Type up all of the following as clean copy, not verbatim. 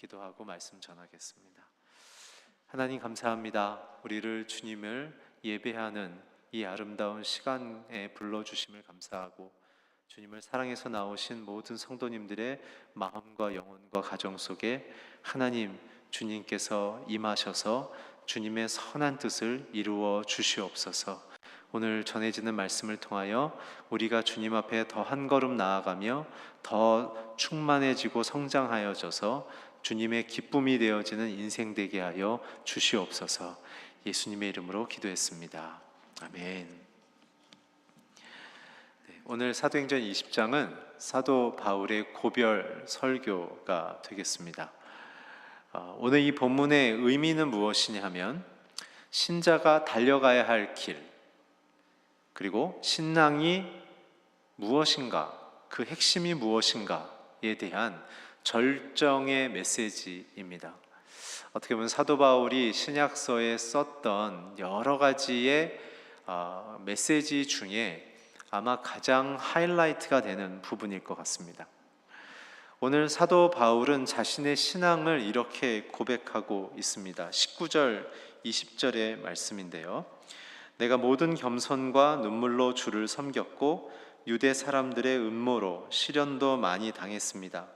기도하고 말씀 전하겠습니다. 하나님 감사합니다. 우리를 주님을 예배하는 이 아름다운 시간에 불러주심을 감사하고 주님을 사랑해서 나오신 모든 성도님들의 마음과 영혼과 가정 속에 하나님 주님께서 임하셔서 주님의 선한 뜻을 이루어 주시옵소서. 오늘 전해지는 말씀을 통하여 우리가 주님 앞에 더 한 걸음 나아가며 더 충만해지고 성장하여져서 주님의 기쁨이 되어지는 인생 되게 하여 주시옵소서. 예수님의 이름으로 기도했습니다. 아멘. 오늘 사도행전 20장은 사도 바울의 고별 설교가 되겠습니다. 오늘 이 본문의 의미는 무엇이냐 하면 신자가 달려가야 할 길, 그리고 신앙이 무엇인가, 그 핵심이 무엇인가에 대한 절정의 메시지입니다. 어떻게 보면 사도 바울이 신약서에 썼던 여러 가지의 메시지 중에 아마 가장 하이라이트가 되는 부분일 것 같습니다. 오늘 사도 바울은 자신의 신앙을 이렇게 고백하고 있습니다. 19절, 20절의 말씀인데요. 내가 모든 겸손과 눈물로 주를 섬겼고 유대 사람들의 음모로 시련도 많이 당했습니다.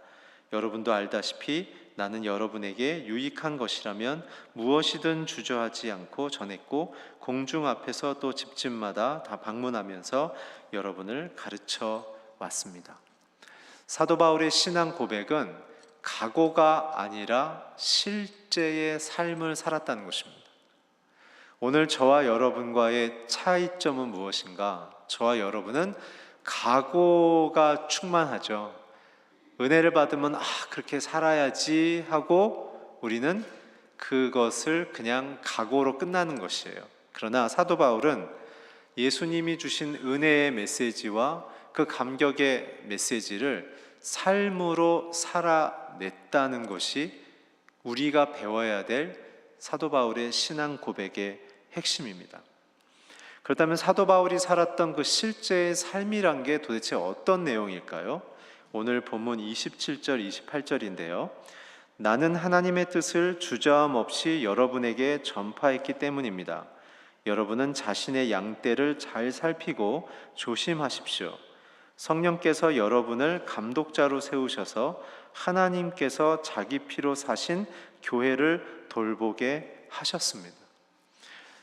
여러분도 알다시피 나는 여러분에게 유익한 것이라면 무엇이든 주저하지 않고 전했고 공중 앞에서 또 집집마다 다 방문하면서 여러분을 가르쳐 왔습니다. 사도 바울의 신앙 고백은 각오가 아니라 실제의 삶을 살았다는 것입니다. 오늘 저와 여러분과의 차이점은 무엇인가? 저와 여러분은 각오가 충만하죠. 은혜를 받으면 그렇게 살아야지 하고 우리는 그것을 그냥 각오로 끝나는 것이에요. 그러나 사도 바울은 예수님이 주신 은혜의 메시지와 그 감격의 메시지를 삶으로 살아냈다는 것이 우리가 배워야 될 사도 바울의 신앙 고백의 핵심입니다. 그렇다면 사도 바울이 살았던 그 실제의 삶이란 게 도대체 어떤 내용일까요? 오늘 본문 27절, 28절인데요. 나는 하나님의 뜻을 주저함 없이 여러분에게 전파했기 때문입니다. 여러분은 자신의 양떼를 잘 살피고 조심하십시오. 성령께서 여러분을 감독자로 세우셔서 하나님께서 자기 피로 사신 교회를 돌보게 하셨습니다.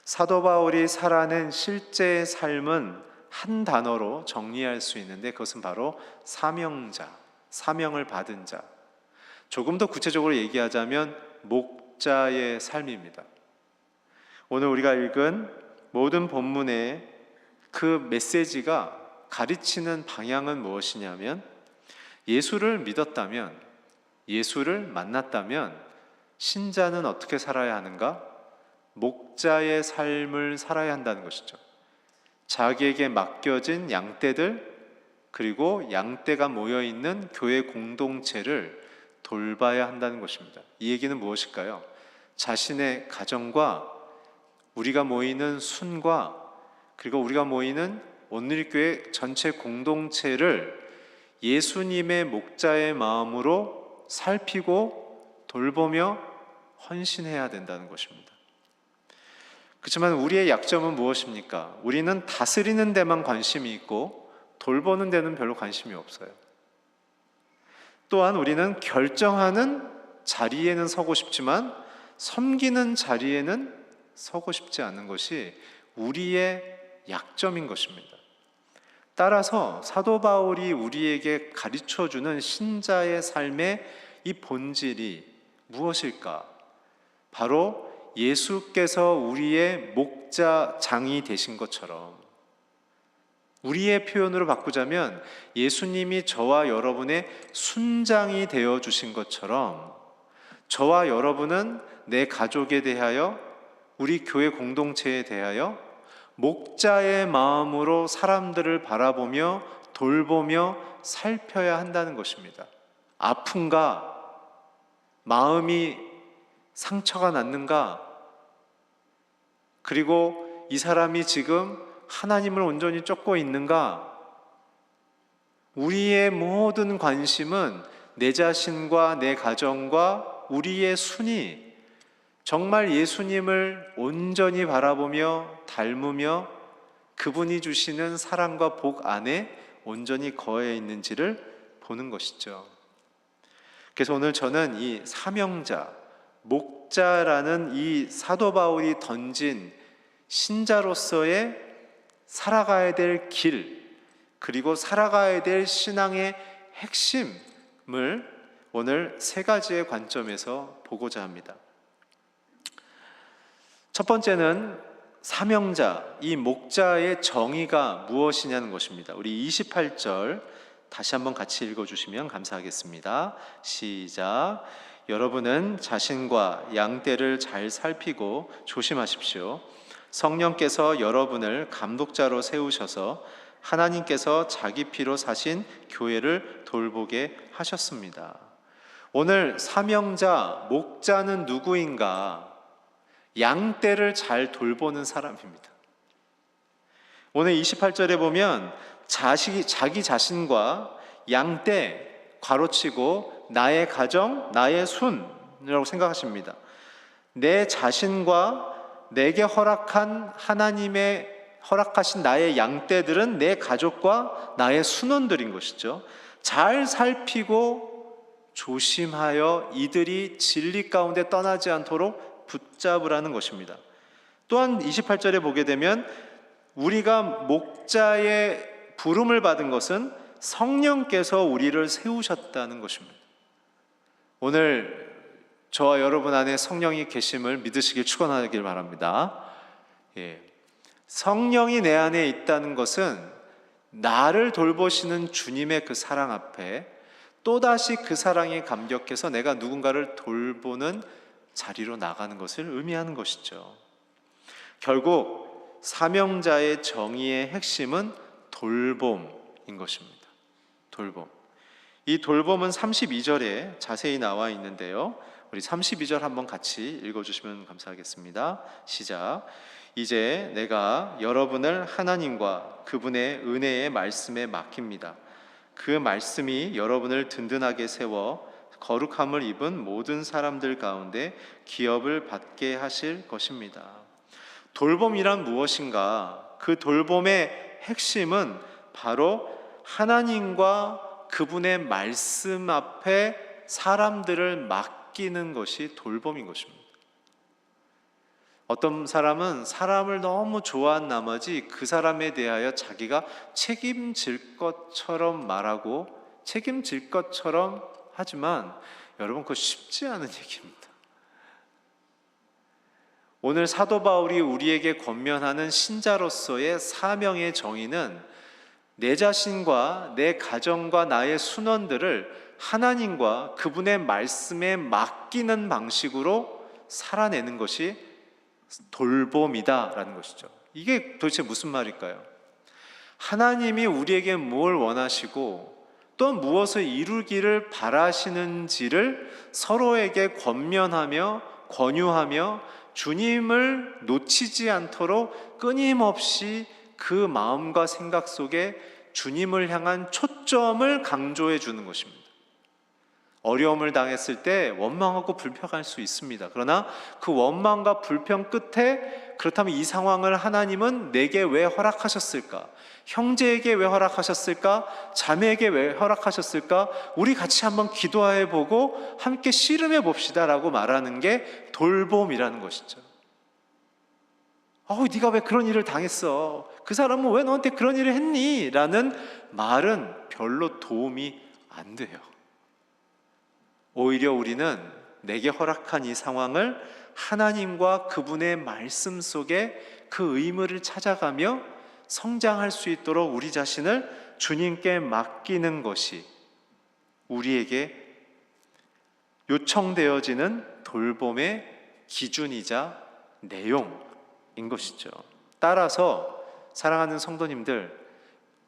사도 바울이 살아낸 실제의 삶은 한 단어로 정리할 수 있는데 그것은 바로 사명자, 사명을 받은 자. 조금 더 구체적으로 얘기하자면 목자의 삶입니다. 오늘 우리가 읽은 모든 본문의 그 메시지가 가르치는 방향은 무엇이냐면 예수를 믿었다면, 예수를 만났다면 신자는 어떻게 살아야 하는가? 목자의 삶을 살아야 한다는 것이죠. 자기에게 맡겨진 양떼들, 그리고 양떼가 모여있는 교회 공동체를 돌봐야 한다는 것입니다. 이 얘기는 무엇일까요? 자신의 가정과 우리가 모이는 순과 그리고 우리가 모이는 온누리교회 전체 공동체를 예수님의 목자의 마음으로 살피고 돌보며 헌신해야 된다는 것입니다. 그렇지만 우리의 약점은 무엇입니까? 우리는 다스리는 데만 관심이 있고 돌보는 데는 별로 관심이 없어요. 또한 우리는 결정하는 자리에는 서고 싶지만 섬기는 자리에는 서고 싶지 않은 것이 우리의 약점인 것입니다. 따라서 사도 바울이 우리에게 가르쳐주는 신자의 삶의 이 본질이 무엇일까? 바로 예수께서 우리의 목자장이 되신 것처럼, 우리의 표현으로 바꾸자면 예수님이 저와 여러분의 순장이 되어주신 것처럼 저와 여러분은 내 가족에 대하여, 우리 교회 공동체에 대하여 목자의 마음으로 사람들을 바라보며 돌보며 살펴야 한다는 것입니다. 아픈가? 마음이 상처가 났는가? 그리고 이 사람이 지금 하나님을 온전히 쫓고 있는가? 우리의 모든 관심은 내 자신과 내 가정과 우리의 순이 정말 예수님을 온전히 바라보며 닮으며 그분이 주시는 사랑과 복 안에 온전히 거해 있는지를 보는 것이죠. 그래서 오늘 저는 이 사명자, 목자라는 이 사도 바울이 던진 신자로서의 살아가야 될 길, 그리고 살아가야 될 신앙의 핵심을 오늘 세 가지의 관점에서 보고자 합니다. 첫 번째는 사명자, 이 목자의 정의가 무엇이냐는 것입니다. 우리 28절 다시 한번 같이 읽어주시면 감사하겠습니다. 시작. 여러분은 자신과 양떼를 잘 살피고 조심하십시오. 성령께서 여러분을 감독자로 세우셔서 하나님께서 자기 피로 사신 교회를 돌보게 하셨습니다. 오늘 사명자, 목자는 누구인가? 양떼를 잘 돌보는 사람입니다. 오늘 28절에 보면 자기 자신과 양떼, 괄호치고 나의 가정, 나의 순이라고 생각하십니다. 내 자신과 내게 허락한 하나님의 허락하신 나의 양떼들은 내 가족과 나의 순원들인 것이죠. 잘 살피고 조심하여 이들이 진리 가운데 떠나지 않도록 붙잡으라는 것입니다. 또한 28절에 보게 되면 우리가 목자의 부름을 받은 것은 성령께서 우리를 세우셨다는 것입니다. 오늘 저와 여러분 안에 성령이 계심을 믿으시길 축원하길 바랍니다. 성령이 내 안에 있다는 것은 나를 돌보시는 주님의 그 사랑 앞에 또다시 그 사랑에 감격해서 내가 누군가를 돌보는 자리로 나가는 것을 의미하는 것이죠. 결국 사명자의 정의의 핵심은 돌봄인 것입니다. 돌봄. 이 돌봄은 32절에 자세히 나와 있는데요. 우리 32절 한번 같이 읽어주시면 감사하겠습니다. 시작. 이제 내가 여러분을 하나님과 그분의 은혜의 말씀에 맡깁니다. 그 말씀이 여러분을 든든하게 세워 거룩함을 입은 모든 사람들 가운데 기업을 받게 하실 것입니다. 돌봄이란 무엇인가? 그 돌봄의 핵심은 바로 하나님과 그분의 말씀 앞에 사람들을 맡기는 것이 돌봄인 것입니다. 어떤 사람은 사람을 너무 좋아한 나머지 그 사람에 대하여 자기가 책임질 것처럼 말하고 책임질 것처럼 하지만 여러분 그거 쉽지 않은 얘기입니다. 오늘 사도 바울이 우리에게 권면하는 신자로서의 사명의 정의는 내 자신과 내 가정과 나의 순원들을 하나님과 그분의 말씀에 맡기는 방식으로 살아내는 것이 돌봄이다라는 것이죠. 이게 도대체 무슨 말일까요? 하나님이 우리에게 뭘 원하시고 또 무엇을 이루기를 바라시는지를 서로에게 권면하며 권유하며 주님을 놓치지 않도록 끊임없이 그 마음과 생각 속에 주님을 향한 초점을 강조해 주는 것입니다. 어려움을 당했을 때 원망하고 불평할 수 있습니다. 그러나 그 원망과 불평 끝에 그렇다면 이 상황을 하나님은 내게 왜 허락하셨을까? 형제에게 왜 허락하셨을까? 자매에게 왜 허락하셨을까? 우리 같이 한번 기도해 보고 함께 씨름해 봅시다 라고 말하는 게 돌봄이라는 것이죠. 네가 왜 그런 일을 당했어? 그 사람은 왜 너한테 그런 일을 했니? 라는 말은 별로 도움이 안 돼요. 오히려 우리는 내게 허락한 이 상황을 하나님과 그분의 말씀 속에 그 의무를 찾아가며 성장할 수 있도록 우리 자신을 주님께 맡기는 것이 우리에게 요청되어지는 돌봄의 기준이자 내용인 것이죠. 따라서 사랑하는 성도님들,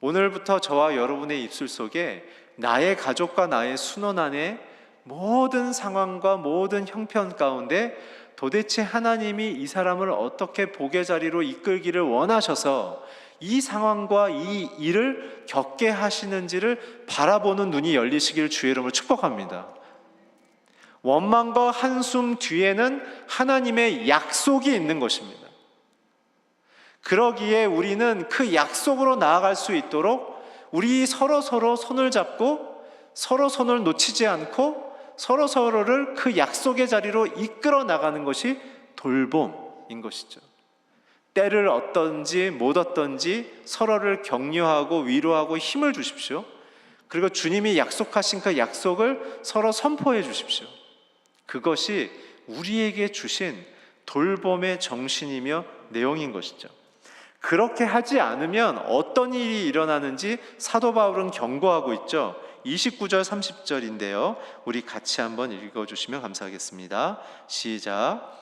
오늘부터 저와 여러분의 입술 속에 나의 가족과 나의 순원 안에 모든 상황과 모든 형편 가운데 도대체 하나님이 이 사람을 어떻게 복의 자리로 이끌기를 원하셔서 이 상황과 이 일을 겪게 하시는지를 바라보는 눈이 열리시길 주의 이름으로 축복합니다. 원망과 한숨 뒤에는 하나님의 약속이 있는 것입니다. 그러기에 우리는 그 약속으로 나아갈 수 있도록 우리 서로 손을 잡고 서로 손을 놓치지 않고 서로를 그 약속의 자리로 이끌어 나가는 것이 돌봄인 것이죠. 때를 어떤지 못 어떤지 서로를 격려하고 위로하고 힘을 주십시오. 그리고 주님이 약속하신 그 약속을 서로 선포해 주십시오. 그것이 우리에게 주신 돌봄의 정신이며 내용인 것이죠. 그렇게 하지 않으면 어떤 일이 일어나는지 사도 바울은 경고하고 있죠. 29절 30절인데요. 우리 같이 한번 읽어주시면 감사하겠습니다. 시작.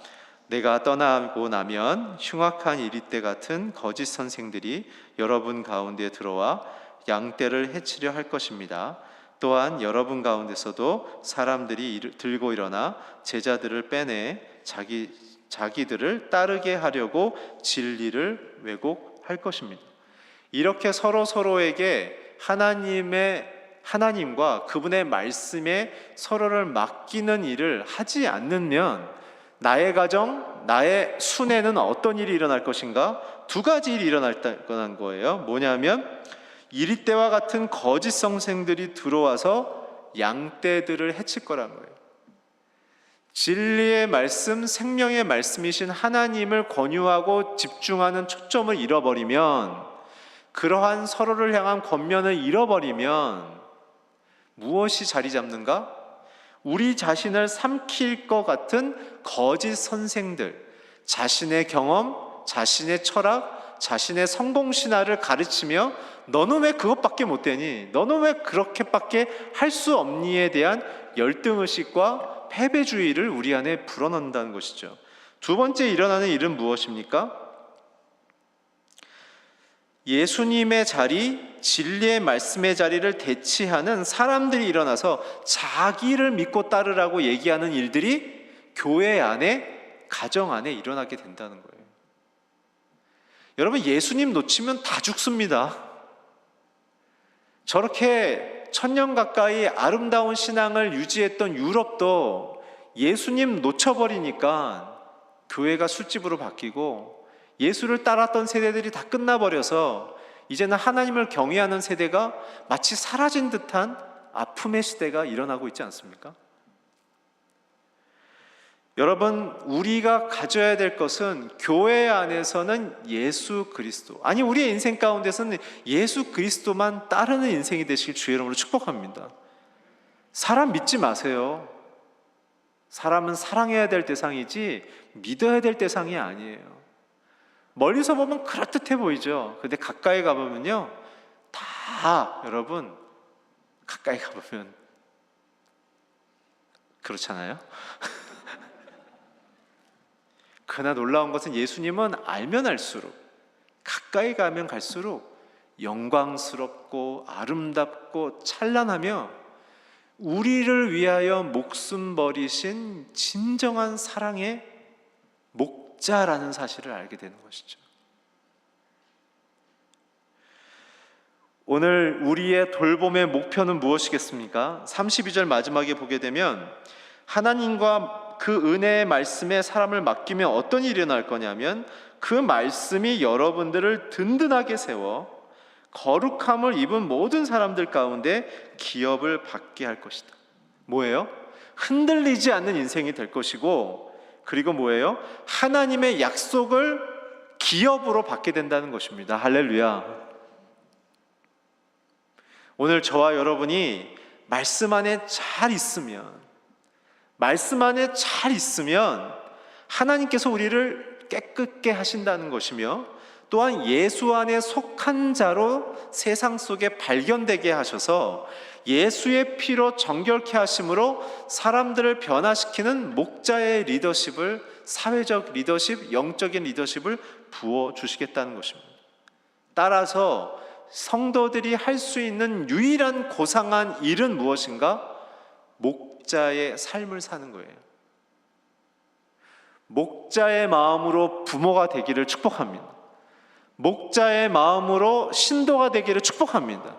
내가 떠나고 나면 흉악한 이리떼 같은 거짓 선생들이 여러분 가운데 들어와 양떼를 해치려 할 것입니다. 또한 여러분 가운데서도 사람들이 들고 일어나 제자들을 빼내 자기들을 따르게 하려고 진리를 왜곡할 것입니다. 이렇게 서로에게 하나님과 그분의 말씀에 서로를 맡기는 일을 하지 않으면 나의 가정, 나의 순애는 어떤 일이 일어날 것인가? 두 가지 일이 일어날 거예요. 뭐냐면 이리떼와 같은 거짓 선생들이 들어와서 양떼들을 해칠 거라는 거예요. 진리의 말씀, 생명의 말씀이신 하나님을 권유하고 집중하는 초점을 잃어버리면, 그러한 서로를 향한 권면을 잃어버리면 무엇이 자리 잡는가? 우리 자신을 삼킬 것 같은 거짓 선생들, 자신의 경험, 자신의 철학, 자신의 성공신화를 가르치며 너는 왜 그것밖에 못 되니? 너는 왜 그렇게밖에 할 수 없니에 대한 열등의식과 패배주의를 우리 안에 불어넣는다는 것이죠. 두 번째 일어나는 일은 무엇입니까? 예수님의 자리, 진리의 말씀의 자리를 대치하는 사람들이 일어나서 자기를 믿고 따르라고 얘기하는 일들이 교회 안에, 가정 안에 일어나게 된다는 거예요. 여러분, 예수님 놓치면 다 죽습니다. 저렇게 천년 가까이 아름다운 신앙을 유지했던 유럽도 예수님 놓쳐버리니까 교회가 술집으로 바뀌고 예수를 따랐던 세대들이 다 끝나버려서 이제는 하나님을 경외하는 세대가 마치 사라진 듯한 아픔의 시대가 일어나고 있지 않습니까? 여러분, 우리가 가져야 될 것은 교회 안에서는 예수 그리스도, 아니 우리의 인생 가운데서는 예수 그리스도만 따르는 인생이 되시길 주의 이름으로 축복합니다. 사람 믿지 마세요. 사람은 사랑해야 될 대상이지 믿어야 될 대상이 아니에요. 멀리서 보면 그럴듯해 보이죠. 근데 가까이 가보면요, 다 여러분 가까이 가보면 그렇잖아요. 그러나 놀라운 것은 예수님은 알면 알수록, 가까이 가면 갈수록 영광스럽고 아름답고 찬란하며 우리를 위하여 목숨 버리신 진정한 사랑의 목자라는 사실을 알게 되는 것이죠. 오늘 우리의 돌봄의 목표는 무엇이겠습니까? 32절 마지막에 보게 되면 하나님과 그 은혜의 말씀에 사람을 맡기면 어떤 일이 일어날 거냐면 그 말씀이 여러분들을 든든하게 세워 거룩함을 입은 모든 사람들 가운데 기업을 받게 할 것이다. 뭐예요? 흔들리지 않는 인생이 될 것이고, 그리고 뭐예요? 하나님의 약속을 기업으로 받게 된다는 것입니다. 할렐루야. 오늘 저와 여러분이 말씀 안에 잘 있으면, 하나님께서 우리를 깨끗게 하신다는 것이며, 또한 예수 안에 속한 자로 세상 속에 발견되게 하셔서 예수의 피로 정결케 하심으로 사람들을 변화시키는 목자의 리더십을, 사회적 리더십, 영적인 리더십을 부어주시겠다는 것입니다. 따라서 성도들이 할 수 있는 유일한 고상한 일은 무엇인가? 목자의 삶을 사는 거예요. 목자의 마음으로 부모가 되기를 축복합니다. 목자의 마음으로 신도가 되기를 축복합니다.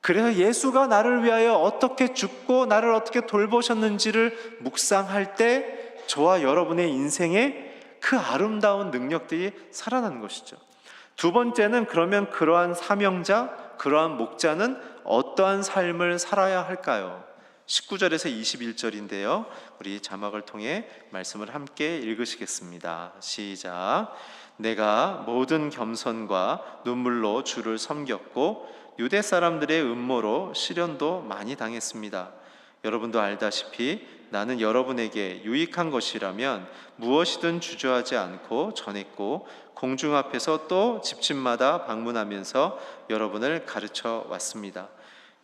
그래서 예수가 나를 위하여 어떻게 죽고 나를 어떻게 돌보셨는지를 묵상할 때 저와 여러분의 인생에 그 아름다운 능력들이 살아나는 것이죠. 두 번째는 그러면 그러한 사명자, 그러한 목자는 어떠한 삶을 살아야 할까요? 19절에서 21절인데요. 우리 자막을 통해 말씀을 함께 읽으시겠습니다. 시작. 내가 모든 겸손과 눈물로 주를 섬겼고 유대 사람들의 음모로 시련도 많이 당했습니다. 여러분도 알다시피 나는 여러분에게 유익한 것이라면 무엇이든 주저하지 않고 전했고 공중 앞에서 또 집집마다 방문하면서 여러분을 가르쳐 왔습니다.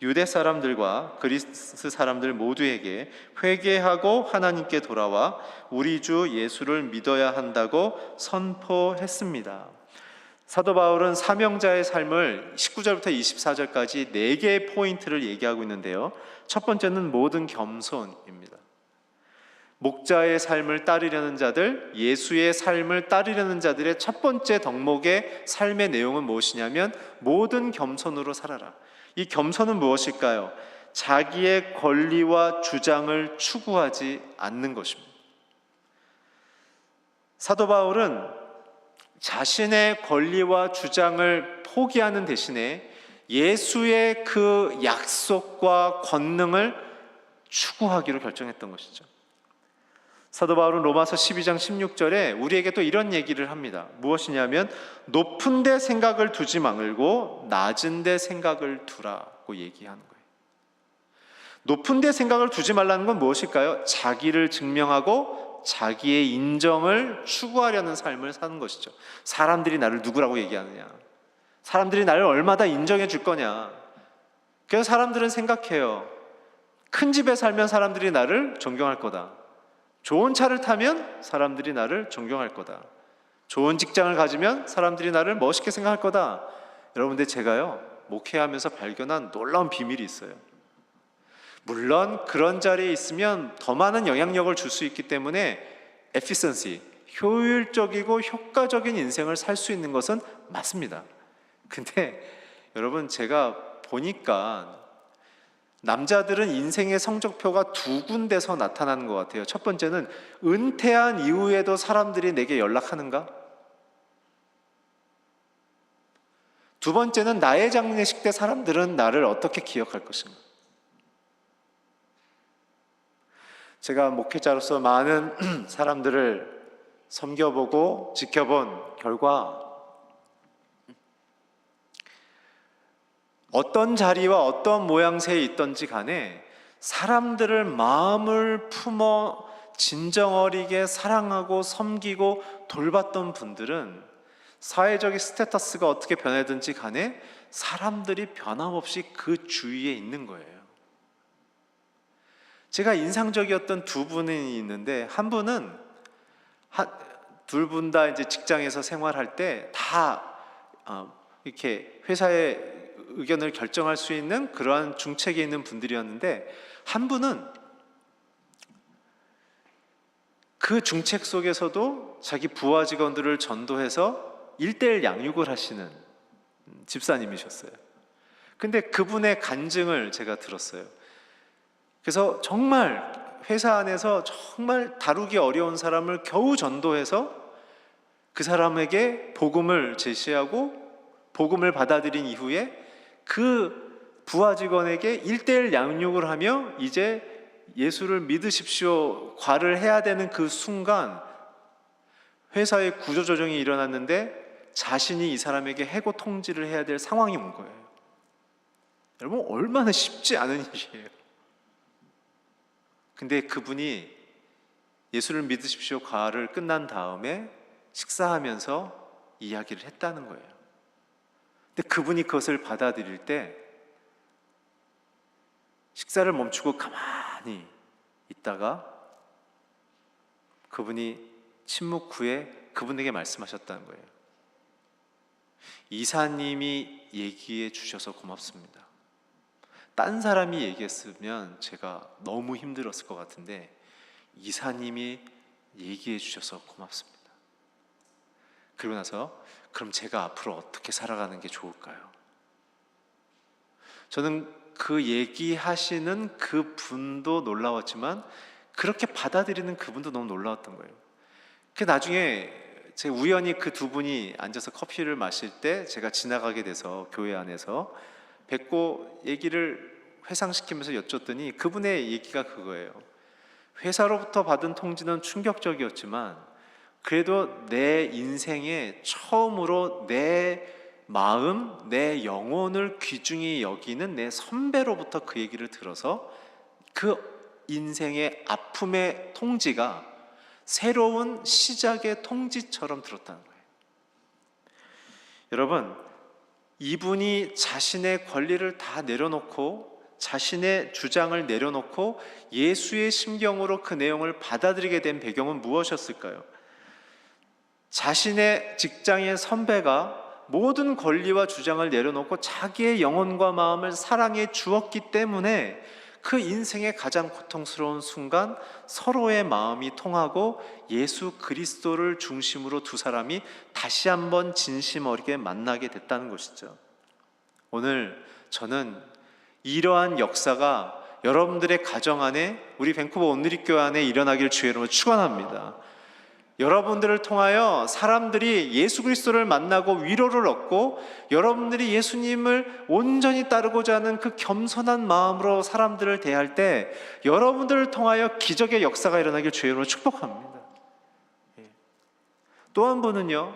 유대 사람들과 그리스 사람들 모두에게 회개하고 하나님께 돌아와 우리 주 예수를 믿어야 한다고 선포했습니다. 사도 바울은 사명자의 삶을 19절부터 24절까지 4개의 포인트를 얘기하고 있는데요. 첫 번째는 모든 겸손입니다. 목자의 삶을 따르려는 자들, 예수의 삶을 따르려는 자들의 첫 번째 덕목의 삶의 내용은 무엇이냐면 모든 겸손으로 살아라. 이 겸손은 무엇일까요? 자기의 권리와 주장을 추구하지 않는 것입니다. 사도 바울은 자신의 권리와 주장을 포기하는 대신에 예수의 그 약속과 권능을 추구하기로 결정했던 것이죠. 사도 바울은 로마서 12장 16절에 우리에게 또 이런 얘기를 합니다. 무엇이냐면 높은 데 생각을 두지 말고 낮은 데 생각을 두라고 얘기하는 거예요. 높은 데 생각을 두지 말라는 건 무엇일까요? 자기를 증명하고 자기의 인정을 추구하려는 삶을 사는 것이죠. 사람들이 나를 누구라고 얘기하느냐, 사람들이 나를 얼마나 인정해 줄 거냐. 그래서 사람들은 생각해요. 큰 집에 살면 사람들이 나를 존경할 거다. 좋은 차를 타면 사람들이 나를 존경할 거다. 좋은 직장을 가지면 사람들이 나를 멋있게 생각할 거다. 여러분들, 제가요 목회하면서 발견한 놀라운 비밀이 있어요. 물론 그런 자리에 있으면 더 많은 영향력을 줄 수 있기 때문에 efficiency, 효율적이고 효과적인 인생을 살 수 있는 것은 맞습니다. 근데 여러분, 제가 보니까 남자들은 인생의 성적표가 두 군데서 나타나는 것 같아요. 첫 번째는 은퇴한 이후에도 사람들이 내게 연락하는가? 두 번째는 나의 장례식 때 사람들은 나를 어떻게 기억할 것인가? 제가 목회자로서 많은 사람들을 섬겨보고 지켜본 결과 어떤 자리와 어떤 모양새에 있던지 간에 사람들을 마음을 품어 진정어리게 사랑하고 섬기고 돌봤던 분들은 사회적인 스테이터스가 어떻게 변하든지 간에 사람들이 변함없이 그 주위에 있는 거예요. 제가 인상적이었던 두 분이 있는데, 한 분은 둘 분 다 이제 직장에서 생활할 때 다 이렇게 회사의 의견을 결정할 수 있는 그러한 중책에 있는 분들이었는데, 한 분은 그 중책 속에서도 자기 부하 직원들을 전도해서 1:1 양육을 하시는 집사님이셨어요. 근데 그분의 간증을 제가 들었어요. 그래서 정말 회사 안에서 정말 다루기 어려운 사람을 겨우 전도해서 그 사람에게 복음을 제시하고 복음을 받아들인 이후에 그 부하 직원에게 1:1 양육을 하며 이제 예수를 믿으십시오 과를 해야 되는 그 순간 회사의 구조조정이 일어났는데 자신이 이 사람에게 해고 통지를 해야 될 상황이 온 거예요. 여러분, 얼마나 쉽지 않은 일이에요. 근데 그분이 예수를 믿으십시오 과를 끝난 다음에 식사하면서 이야기를 했다는 거예요. 근데 그분이 그것을 받아들일 때 식사를 멈추고 가만히 있다가 그분이 침묵 후에 그분에게 말씀하셨다는 거예요. 이사님이 얘기해 주셔서 고맙습니다. 딴 사람이 얘기했으면 제가 너무 힘들었을 것 같은데 이사님이 얘기해 주셔서 고맙습니다. 그리고 나서 그럼 제가 앞으로 어떻게 살아가는 게 좋을까요? 저는 그 얘기하시는 그 분도 놀라웠지만 그렇게 받아들이는 그분도 너무 놀라웠던 거예요. 그 나중에 제가 우연히 그 두 분이 앉아서 커피를 마실 때 제가 지나가게 돼서 교회 안에서 뵙고 얘기를 회상시키면서 여쭸더니 그분의 얘기가 그거예요. 회사로부터 받은 통지는 충격적이었지만 그래도 내 인생에 처음으로 내 마음, 내 영혼을 귀중히 여기는 내 선배로부터 그 얘기를 들어서 그 인생의 아픔의 통지가 새로운 시작의 통지처럼 들었다는 거예요. 여러분, 이분이 자신의 권리를 다 내려놓고 자신의 주장을 내려놓고 예수의 심경으로 그 내용을 받아들이게 된 배경은 무엇이었을까요? 자신의 직장의 선배가 모든 권리와 주장을 내려놓고 자기의 영혼과 마음을 사랑해 주었기 때문에 그 인생의 가장 고통스러운 순간 서로의 마음이 통하고 예수 그리스도를 중심으로 두 사람이 다시 한번 진심 어리게 만나게 됐다는 것이죠. 오늘 저는 이러한 역사가 여러분들의 가정 안에, 우리 밴쿠버 온누리교회 안에 일어나길 주의 이름으로 축원합니다. 여러분들을 통하여 사람들이 예수 그리스도를 만나고 위로를 얻고 여러분들이 예수님을 온전히 따르고자 하는 그 겸손한 마음으로 사람들을 대할 때 여러분들을 통하여 기적의 역사가 일어나길 주의 이름으로 축복합니다. 또 한 분은요,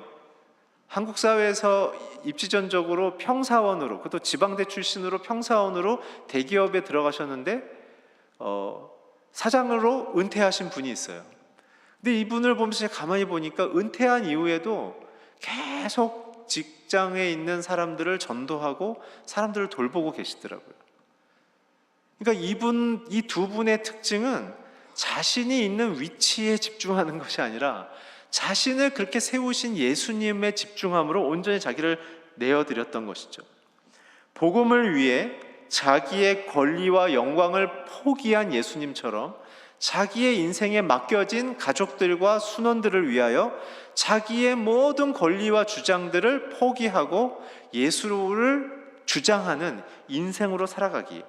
한국 사회에서 입지전적으로 평사원으로, 그것도 지방대 출신으로 평사원으로 대기업에 들어가셨는데 사장으로 은퇴하신 분이 있어요. 근데 이분을 보면서 제가 가만히 보니까 은퇴한 이후에도 계속 직장에 있는 사람들을 전도하고 사람들을 돌보고 계시더라고요. 그러니까 이 두 분의 특징은 자신이 있는 위치에 집중하는 것이 아니라 자신을 그렇게 세우신 예수님에 집중함으로 온전히 자기를 내어드렸던 것이죠. 복음을 위해 자기의 권리와 영광을 포기한 예수님처럼 자기의 인생에 맡겨진 가족들과 순원들을 위하여 자기의 모든 권리와 주장들을 포기하고 예수를 주장하는 인생으로 살아가기.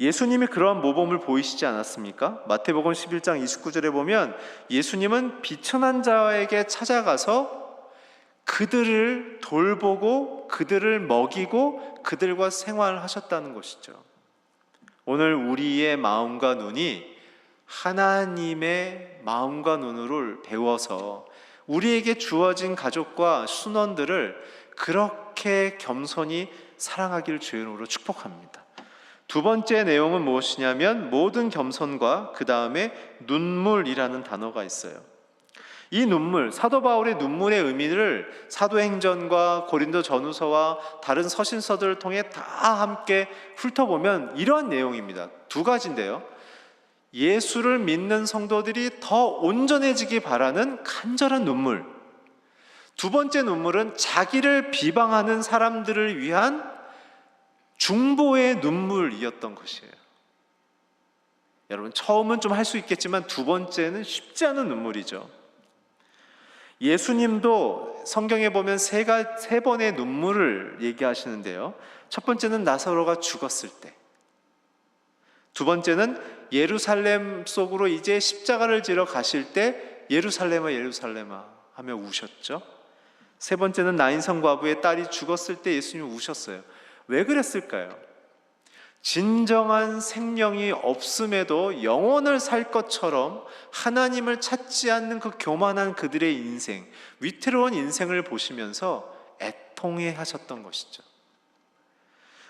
예수님이 그러한 모범을 보이시지 않았습니까? 마태복음 11장 29절에 보면 예수님은 비천한 자에게 찾아가서 그들을 돌보고 그들을 먹이고 그들과 생활하셨다는 것이죠. 오늘 우리의 마음과 눈이 하나님의 마음과 눈으로 배워서 우리에게 주어진 가족과 순원들을 그렇게 겸손히 사랑하기를 주의 이름으로 축복합니다. 두 번째 내용은 무엇이냐면 모든 겸손과 그 다음에 눈물이라는 단어가 있어요. 이 눈물, 사도 바울의 눈물의 의미를 사도행전과 고린도 전후서와 다른 서신서들을 통해 다 함께 훑어보면 이러한 내용입니다. 두 가지인데요. 예수를 믿는 성도들이 더 온전해지기 바라는 간절한 눈물. 두 번째 눈물은 자기를 비방하는 사람들을 위한 중보의 눈물이었던 것이에요. 여러분, 처음은 좀 할 수 있겠지만 두 번째는 쉽지 않은 눈물이죠. 예수님도 성경에 보면 세 번의 눈물을 얘기하시는데요. 첫 번째는 나사로가 죽었을 때, 두 번째는 예루살렘 속으로 이제 십자가를 지러 가실 때 예루살렘아 예루살렘아 하며 우셨죠. 세 번째는 나인성 과부의 딸이 죽었을 때 예수님이 우셨어요. 왜 그랬을까요? 진정한 생명이 없음에도 영혼을 살 것처럼 하나님을 찾지 않는 그 교만한 그들의 인생, 위태로운 인생을 보시면서 애통해 하셨던 것이죠.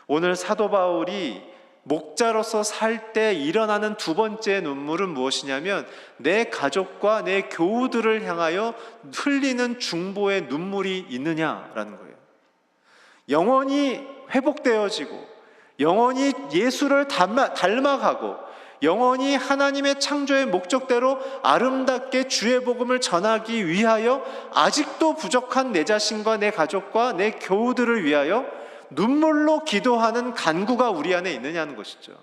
오늘 사도 바울이 목자로서 살 때 일어나는 두 번째 눈물은 무엇이냐면 내 가족과 내 교우들을 향하여 흘리는 중보의 눈물이 있느냐라는 거예요. 영혼이 회복되어지고 영원히 예수를 닮아가고 영원히 하나님의 창조의 목적대로 아름답게 주의 복음을 전하기 위하여 아직도 부족한 내 자신과 내 가족과 내 교우들을 위하여 눈물로 기도하는 간구가 우리 안에 있느냐는 것이죠.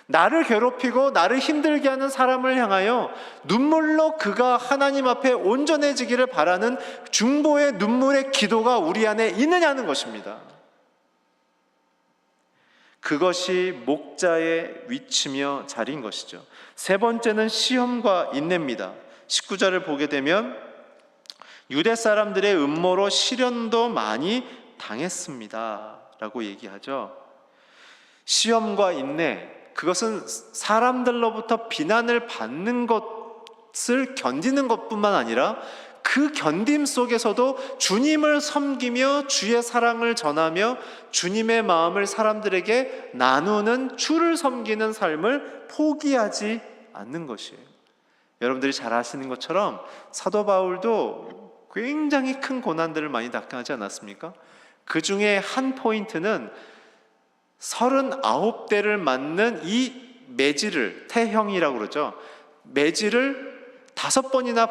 나를 괴롭히고 나를 힘들게 하는 사람을 향하여 눈물로 그가 하나님 앞에 온전해지기를 바라는 중보의 눈물의 기도가 우리 안에 있느냐는 것입니다. 그것이 목자의 위치며 자리인 것이죠. 세 번째는 시험과 인내입니다. 19절을 보게 되면 유대 사람들의 음모로 시련도 많이 당했습니다 라고 얘기하죠. 시험과 인내, 그것은 사람들로부터 비난을 받는 것을 견디는 것뿐만 아니라 그 견딤 속에서도 주님을 섬기며 주의 사랑을 전하며 주님의 마음을 사람들에게 나누는 주를 섬기는 삶을 포기하지 않는 것이에요. 여러분들이 잘 아시는 것처럼 사도 바울도 굉장히 큰 고난들을 많이 당하지 않았습니까? 그 중에 한 포인트는 39대를 맞는 이 매질을, 태형이라고 그러죠. 매질을 5번이나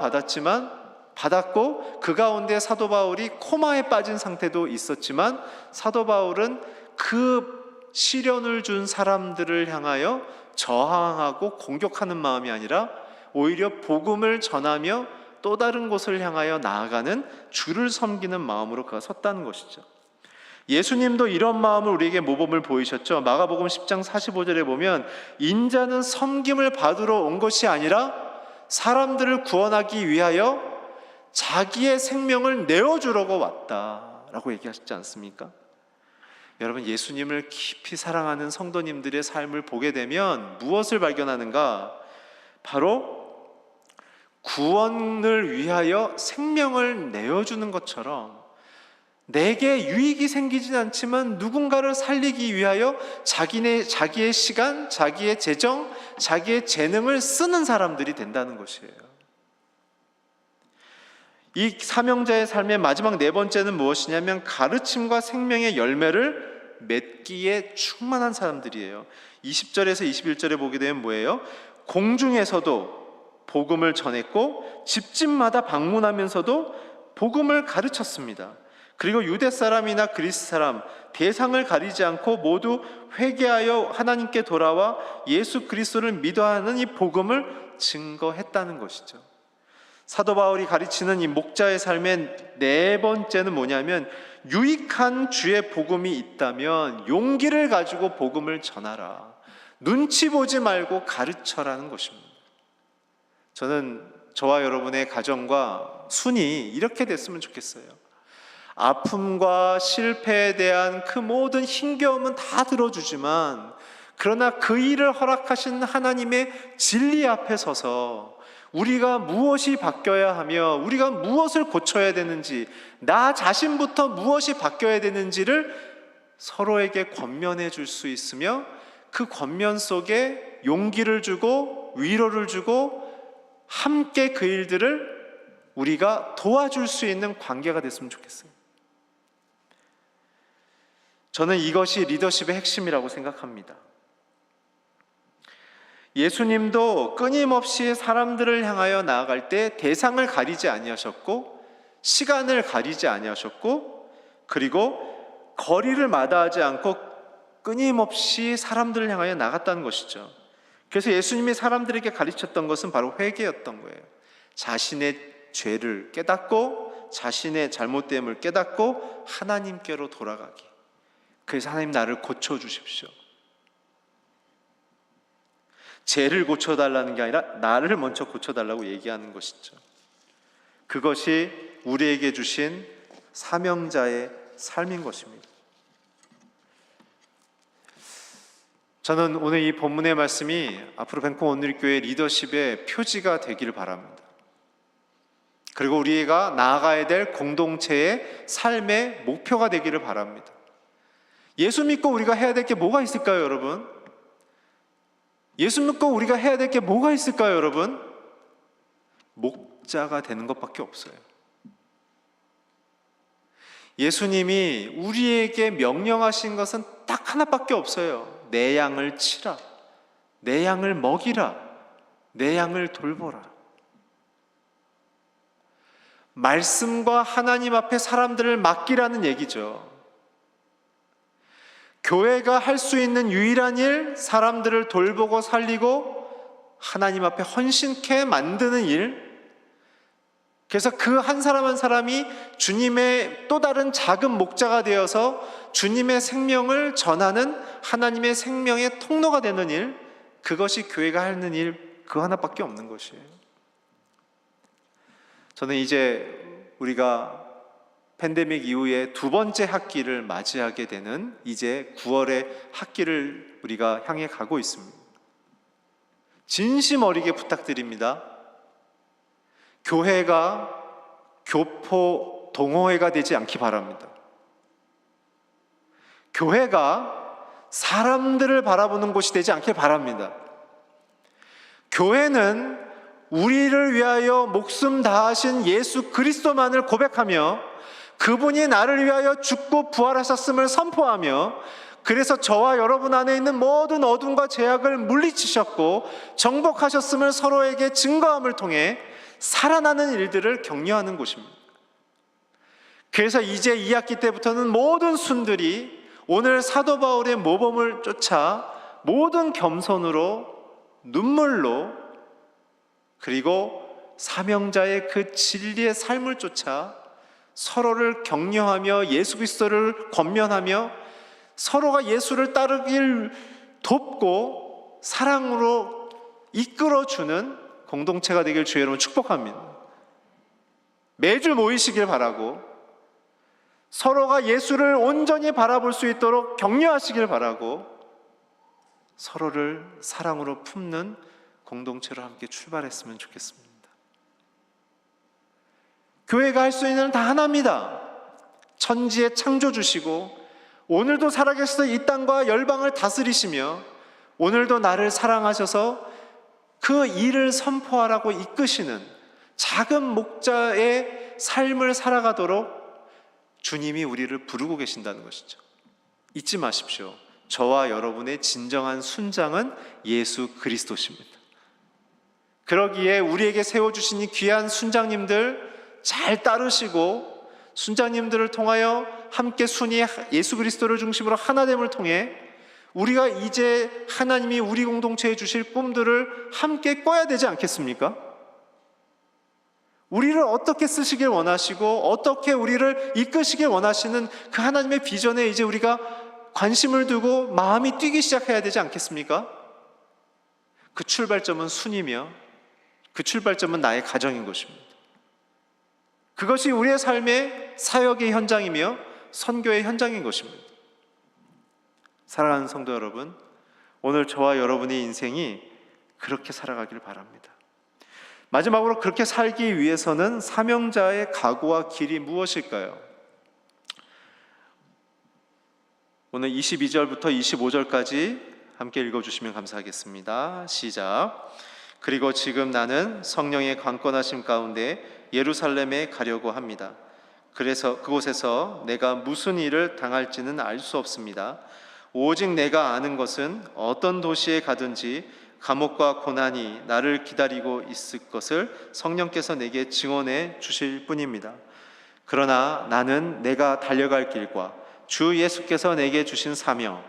받았고 그 가운데 사도 바울이 코마에 빠진 상태도 있었지만 사도 바울은 그 시련을 준 사람들을 향하여 저항하고 공격하는 마음이 아니라 오히려 복음을 전하며 또 다른 곳을 향하여 나아가는 주를 섬기는 마음으로 그가 섰다는 것이죠. 예수님도 이런 마음을 우리에게 모범을 보이셨죠. 마가복음 10장 45절에 보면 인자는 섬김을 받으러 온 것이 아니라 사람들을 구원하기 위하여 자기의 생명을 내어주려고 왔다라고 얘기하셨지 않습니까? 여러분, 예수님을 깊이 사랑하는 성도님들의 삶을 보게 되면 무엇을 발견하는가? 바로 구원을 위하여 생명을 내어주는 것처럼 내게 유익이 생기진 않지만 누군가를 살리기 위하여 자기의 시간, 자기의 재정, 자기의 재능을 쓰는 사람들이 된다는 것이에요. 이 사명자의 삶의 마지막 네 번째는 무엇이냐면 가르침과 생명의 열매를 맺기에 충만한 사람들이에요. 20절에서 21절에 보게 되면 뭐예요? 공중에서도 복음을 전했고 집집마다 방문하면서도 복음을 가르쳤습니다. 그리고 유대 사람이나 그리스 사람 대상을 가리지 않고 모두 회개하여 하나님께 돌아와 예수 그리스도를 믿어야 하는 이 복음을 증거했다는 것이죠. 사도 바울이 가르치는 이 목자의 삶의 네 번째는 뭐냐면 유익한 주의 복음이 있다면 용기를 가지고 복음을 전하라. 눈치 보지 말고 가르쳐라는 것입니다. 저는 저와 여러분의 가정과 순이 이렇게 됐으면 좋겠어요. 아픔과 실패에 대한 그 모든 힘겨움은 다 들어주지만 그러나 그 일을 허락하신 하나님의 진리 앞에 서서 우리가 무엇이 바뀌어야 하며 우리가 무엇을 고쳐야 되는지, 나 자신부터 무엇이 바뀌어야 되는지를 서로에게 권면해 줄 수 있으며 그 권면 속에 용기를 주고 위로를 주고 함께 그 일들을 우리가 도와줄 수 있는 관계가 됐으면 좋겠어요. 저는 이것이 리더십의 핵심이라고 생각합니다. 예수님도 끊임없이 사람들을 향하여 나아갈 때 대상을 가리지 아니하셨고 시간을 가리지 아니하셨고 그리고 거리를 마다하지 않고 끊임없이 사람들을 향하여 나갔다는 것이죠. 그래서 예수님이 사람들에게 가르쳤던 것은 바로 회개였던 거예요. 자신의 죄를 깨닫고 자신의 잘못됨을 깨닫고 하나님께로 돌아가기. 그래서 하나님 나를 고쳐주십시오. 죄를 고쳐달라는 게 아니라 나를 먼저 고쳐달라고 얘기하는 것이죠. 그것이 우리에게 주신 사명자의 삶인 것입니다. 저는 오늘 이 본문의 말씀이 앞으로 벤콩 온누리교회 리더십의 표지가 되기를 바랍니다. 그리고 우리가 나아가야 될 공동체의 삶의 목표가 되기를 바랍니다. 예수 믿고 우리가 해야 될 게 뭐가 있을까요, 여러분? 예수 믿고 우리가 해야 될 게 뭐가 있을까요, 여러분? 목자가 되는 것밖에 없어요. 예수님이 우리에게 명령하신 것은 딱 하나밖에 없어요. 내 양을 치라, 내 양을 먹이라, 내 양을 돌보라. 말씀과 하나님 앞에 사람들을 맡기라는 얘기죠. 교회가 할 수 있는 유일한 일, 사람들을 돌보고 살리고 하나님 앞에 헌신케 만드는 일, 그래서 그 한 사람 한 사람이 주님의 또 다른 작은 목자가 되어서 주님의 생명을 전하는 하나님의 생명의 통로가 되는 일, 그것이 교회가 하는 일, 그 하나밖에 없는 것이에요. 저는 이제 우리가 팬데믹 이후에 두 번째 학기를 맞이하게 되는 이제 9월의 학기를 우리가 향해 가고 있습니다. 진심 어리게 부탁드립니다. 교회가 교포 동호회가 되지 않기 바랍니다. 교회가 사람들을 바라보는 곳이 되지 않길 바랍니다. 교회는 우리를 위하여 목숨 다하신 예수 그리스도만을 고백하며 그분이 나를 위하여 죽고 부활하셨음을 선포하며, 그래서 저와 여러분 안에 있는 모든 어둠과 죄악을 물리치셨고 정복하셨음을 서로에게 증거함을 통해 살아나는 일들을 격려하는 곳입니다. 그래서 이제 2학기 때부터는 모든 순들이 오늘 사도 바울의 모범을 쫓아 모든 겸손으로, 눈물로, 그리고 사명자의 그 진리의 삶을 쫓아 서로를 격려하며 예수 그리스도를 권면하며 서로가 예수를 따르길 돕고 사랑으로 이끌어주는 공동체가 되길 주의 이름으로 축복합니다. 매주 모이시길 바라고 서로가 예수를 온전히 바라볼 수 있도록 격려하시길 바라고 서로를 사랑으로 품는 공동체로 함께 출발했으면 좋겠습니다. 교회가 할 수 있는 일은 다 하나입니다. 천지의 창조주시고 오늘도 살아계셔서 이 땅과 열방을 다스리시며 오늘도 나를 사랑하셔서 그 일을 선포하라고 이끄시는 작은 목자의 삶을 살아가도록 주님이 우리를 부르고 계신다는 것이죠. 잊지 마십시오. 저와 여러분의 진정한 순장은 예수 그리스도십니다. 그러기에 우리에게 세워주신 이 귀한 순장님들 잘 따르시고 순장님들을 통하여 함께 순히 예수 그리스도를 중심으로 하나됨을 통해 우리가 이제 하나님이 우리 공동체에 주실 꿈들을 함께 꿔야 되지 않겠습니까? 우리를 어떻게 쓰시길 원하시고 어떻게 우리를 이끄시길 원하시는 그 하나님의 비전에 이제 우리가 관심을 두고 마음이 뛰기 시작해야 되지 않겠습니까? 그 출발점은 순이며 그 출발점은 나의 가정인 것입니다. 그것이 우리의 삶의 사역의 현장이며 선교의 현장인 것입니다. 사랑하는 성도 여러분, 오늘 저와 여러분의 인생이 그렇게 살아가길 바랍니다. 마지막으로 그렇게 살기 위해서는 사명자의 각오와 길이 무엇일까요? 오늘 22절부터 25절까지 함께 읽어주시면 감사하겠습니다. 시작. 그리고 지금 나는 성령의 강권하심 가운데 예루살렘에 가려고 합니다. 그래서 그곳에서 내가 무슨 일을 당할지는 알 수 없습니다. 오직 내가 아는 것은 어떤 도시에 가든지 감옥과 고난이 나를 기다리고 있을 것을 성령께서 내게 증언해 주실 뿐입니다. 그러나 나는 내가 달려갈 길과 주 예수께서 내게 주신 사명,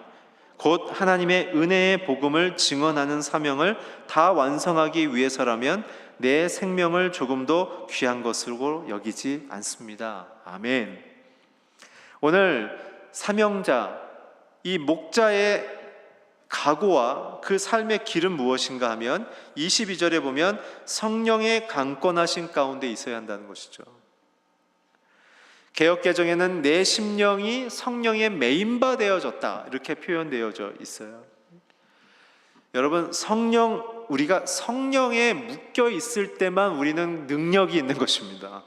곧 하나님의 은혜의 복음을 증언하는 사명을 다 완성하기 위해서라면 내 생명을 조금도 귀한 것으로 여기지 않습니다. 아멘. 오늘 사명자, 이 목자의 각오와 그 삶의 길은 무엇인가 하면 22절에 보면 성령의 강권하신 가운데 있어야 한다는 것이죠. 개역개정에는 내 심령이 성령의 메인바 되어졌다 이렇게 표현되어져 있어요. 여러분, 우리가 성령에 묶여 있을 때만 우리는 능력이 있는 것입니다.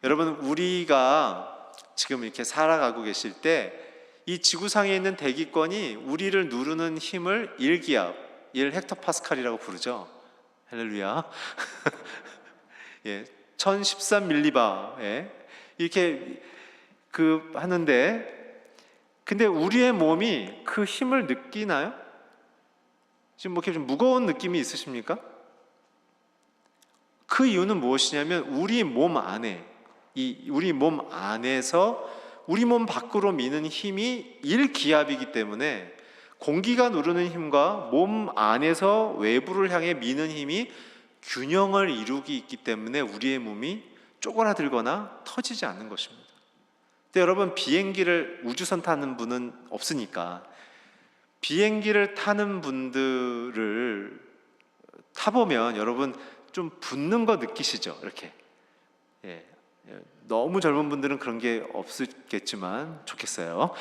여러분, 우리가 지금 이렇게 살아가고 계실 때 이 지구상에 있는 대기권이 우리를 누르는 힘을 1기압, 1헥토파스칼이라고 부르죠. 할렐루야. 예, 1013밀리바 이렇게 하는데, 근데 우리의 몸이 그 힘을 느끼나요? 지금 뭐 이렇게 좀 무거운 느낌이 있으십니까? 그 이유는 무엇이냐면 우리 몸 안에서 우리 몸 밖으로 미는 힘이 1기압이기 때문에 공기가 누르는 힘과 몸 안에서 외부를 향해 미는 힘이 균형을 이루기 있기 때문에 우리의 몸이 쪼그라들거나 터지지 않는 것입니다. 근데 여러분, 비행기를 우주선 타는 분은 없으니까 비행기를 타는 분들을 타보면 여러분 좀 붙는 거 느끼시죠? 이렇게. 예. 너무 젊은 분들은 그런 게 없겠지만 좋겠어요.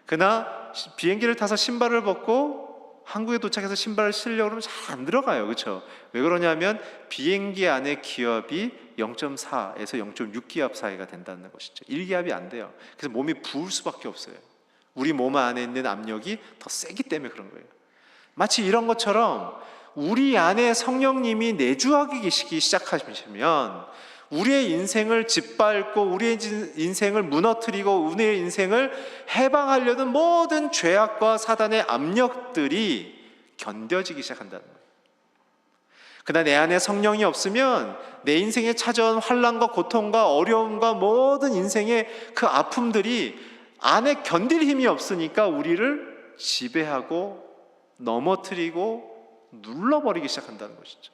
그러나 비행기를 타서 신발을 벗고 한국에 도착해서 신발을 신으려고 그러면 잘 안 들어가요. 그렇죠? 왜 그러냐면 비행기 안에 기압이 0.4에서 0.6 기압 사이가 된다는 것이죠. 1기압이 안 돼요. 그래서 몸이 부을 수밖에 없어요. 우리 몸 안에 있는 압력이 더 세기 때문에 그런 거예요. 마치 이런 것처럼 우리 안에 성령님이 내주하기 계시기 시작하시면 우리의 인생을 짓밟고 우리의 인생을 무너뜨리고 우리의 인생을 해방하려는 모든 죄악과 사단의 압력들이 견뎌지기 시작한다는 거예요. 그러나 내 안에 성령이 없으면 내 인생에 찾아온 환난과 고통과 어려움과 모든 인생의 그 아픔들이 안에 견딜 힘이 없으니까 우리를 지배하고 넘어뜨리고 눌러버리기 시작한다는 것이죠.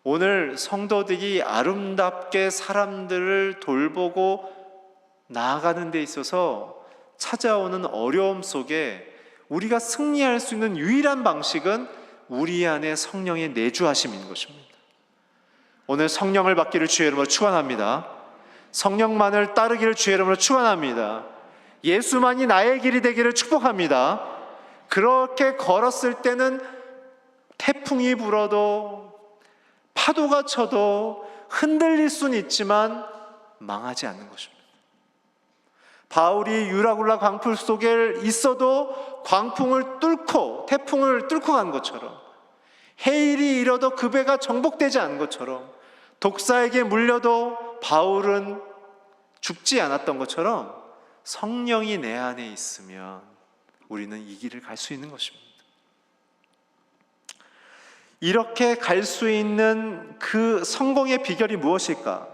오늘 성도들이 아름답게 사람들을 돌보고 나아가는 데 있어서 찾아오는 어려움 속에 우리가 승리할 수 있는 유일한 방식은 우리 안에 성령의 내주하심인 것입니다. 오늘 성령을 받기를 주의 이름으로 축원합니다. 성령만을 따르기를 주의 이름으로 축원합니다. 예수만이 나의 길이 되기를 축복합니다. 그렇게 걸었을 때는 태풍이 불어도 파도가 쳐도 흔들릴 수는 있지만 망하지 않는 것입니다. 바울이 유라굴라 광풍 속에 있어도 광풍을 뚫고 태풍을 뚫고 간 것처럼, 해일이 일어도 그 배가 정복되지 않은 것처럼, 독사에게 물려도 바울은 죽지 않았던 것처럼 성령이 내 안에 있으면 우리는 이 길을 갈 수 있는 것입니다. 이렇게 갈 수 있는 그 성공의 비결이 무엇일까?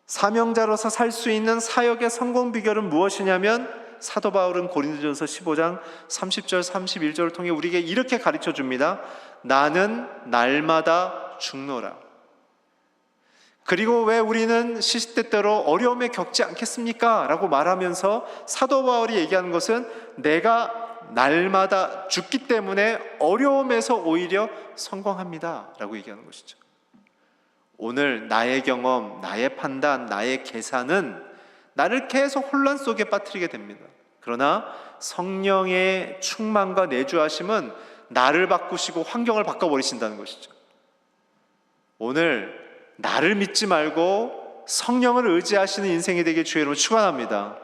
사명자로서 살 수 있는 사역의 성공 비결은 무엇이냐면 사도 바울은 고린도전서 15장 30절 31절을 통해 우리에게 이렇게 가르쳐 줍니다. 나는 날마다 죽노라. 그리고 왜 우리는 시시때때로 어려움에 겪지 않겠습니까? 라고 말하면서 사도 바울이 얘기하는 것은 내가 날마다 죽기 때문에 어려움에서 오히려 성공합니다 라고 얘기하는 것이죠. 오늘 나의 경험, 나의 판단, 나의 계산은 나를 계속 혼란 속에 빠뜨리게 됩니다. 그러나 성령의 충만과 내주하심은 나를 바꾸시고 환경을 바꿔버리신다는 것이죠. 오늘 나를 믿지 말고 성령을 의지하시는 인생이 되길 주의 이름으로 축원합니다.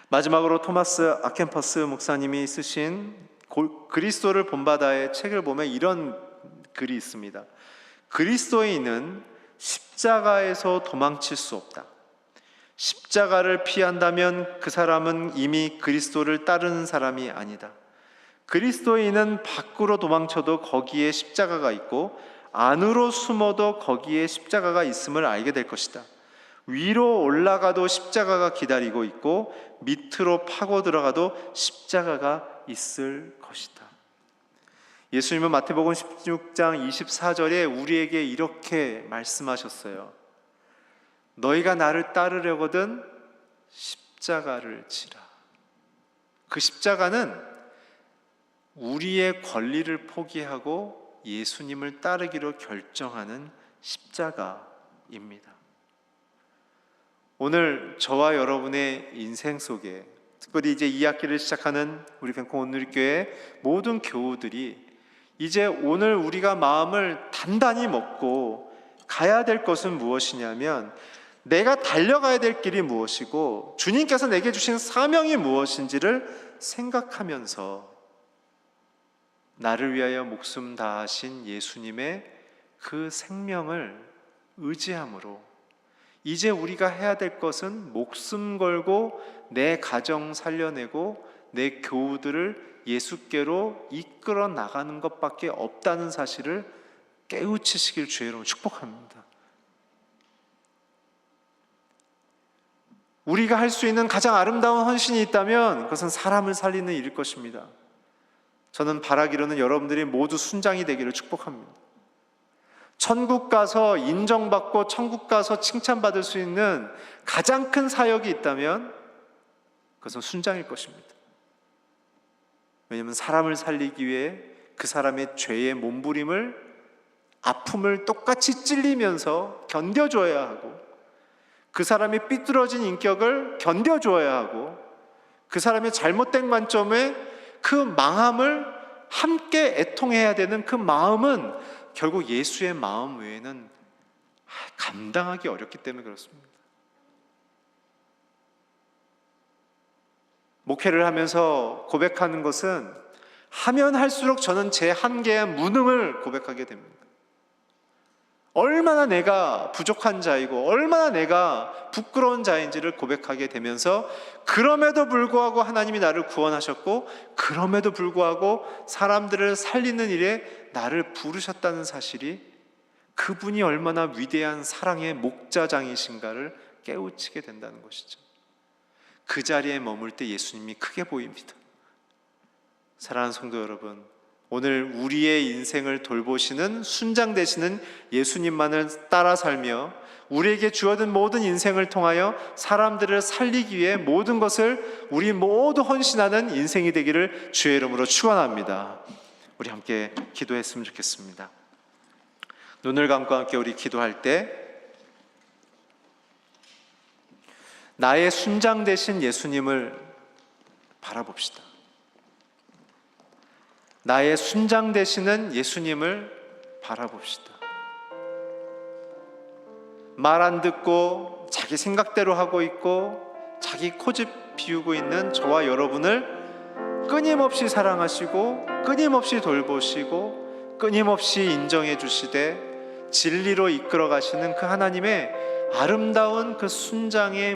마지막으로 토마스 아켄퍼스 목사님이 쓰신 그리스도를 본받아의 책을 보면 이런 글이 있습니다. 그리스도인은 십자가에서 도망칠 수 없다. 십자가를 피한다면 그 사람은 이미 그리스도를 따르는 사람이 아니다. 그리스도인은 밖으로 도망쳐도 거기에 십자가가 있고 안으로 숨어도 거기에 십자가가 있음을 알게 될 것이다. 위로 올라가도 십자가가 기다리고 있고 밑으로 파고 들어가도 십자가가 있을 것이다. 예수님은 마태복음 16장 24절에 우리에게 이렇게 말씀하셨어요. 너희가 나를 따르려거든 십자가를 지라. 그 십자가는 우리의 권리를 포기하고 예수님을 따르기로 결정하는 십자가입니다. 오늘 저와 여러분의 인생 속에 특별히 이제 2학기를 시작하는 우리 벤콩 온누리교회 모든 교우들이 이제 오늘 우리가 마음을 단단히 먹고 가야 될 것은 무엇이냐면 내가 달려가야 될 길이 무엇이고 주님께서 내게 주신 사명이 무엇인지를 생각하면서 나를 위하여 목숨 다하신 예수님의 그 생명을 의지함으로 이제 우리가 해야 될 것은 목숨 걸고 내 가정 살려내고 내 교우들을 예수께로 이끌어 나가는 것밖에 없다는 사실을 깨우치시길 주의 이름으로 축복합니다. 우리가 할 수 있는 가장 아름다운 헌신이 있다면 그것은 사람을 살리는 일일 것입니다. 저는 바라기로는 여러분들이 모두 순장이 되기를 축복합니다. 천국 가서 인정받고 천국 가서 칭찬받을 수 있는 가장 큰 사역이 있다면 그것은 순장일 것입니다. 왜냐하면 사람을 살리기 위해 그 사람의 죄의 몸부림을, 아픔을 똑같이 찔리면서 견뎌줘야 하고, 그 사람의 삐뚤어진 인격을 견뎌줘야 하고, 그 사람의 잘못된 관점에 그 망함을 함께 애통해야 되는 그 마음은 결국 예수의 마음 외에는 감당하기 어렵기 때문에 그렇습니다. 목회를 하면서 고백하는 것은 하면 할수록 저는 제 한계의 무능을 고백하게 됩니다. 얼마나 내가 부족한 자이고 얼마나 내가 부끄러운 자인지를 고백하게 되면서, 그럼에도 불구하고 하나님이 나를 구원하셨고 그럼에도 불구하고 사람들을 살리는 일에 나를 부르셨다는 사실이 그분이 얼마나 위대한 사랑의 목자장이신가를 깨우치게 된다는 것이죠. 그 자리에 머물 때 예수님이 크게 보입니다. 사랑하는 성도 여러분, 오늘 우리의 인생을 돌보시는 순장 되시는 예수님만을 따라 살며 우리에게 주어진 모든 인생을 통하여 사람들을 살리기 위해 모든 것을 우리 모두 헌신하는 인생이 되기를 주의 이름으로 축원합니다. 우리 함께 기도했으면 좋겠습니다. 눈을 감고 함께 우리 기도할 때 나의 순장 되신 예수님을 바라봅시다. 나의 순장 되시는 예수님을 바라봅시다. 말 안 듣고 자기 생각대로 하고 있고 자기 코집 피우고 있는 저와 여러분을 끊임없이 사랑하시고 끊임없이 돌보시고 끊임없이 인정해 주시되 진리로 이끌어 가시는 그 하나님의 아름다운 그 순장의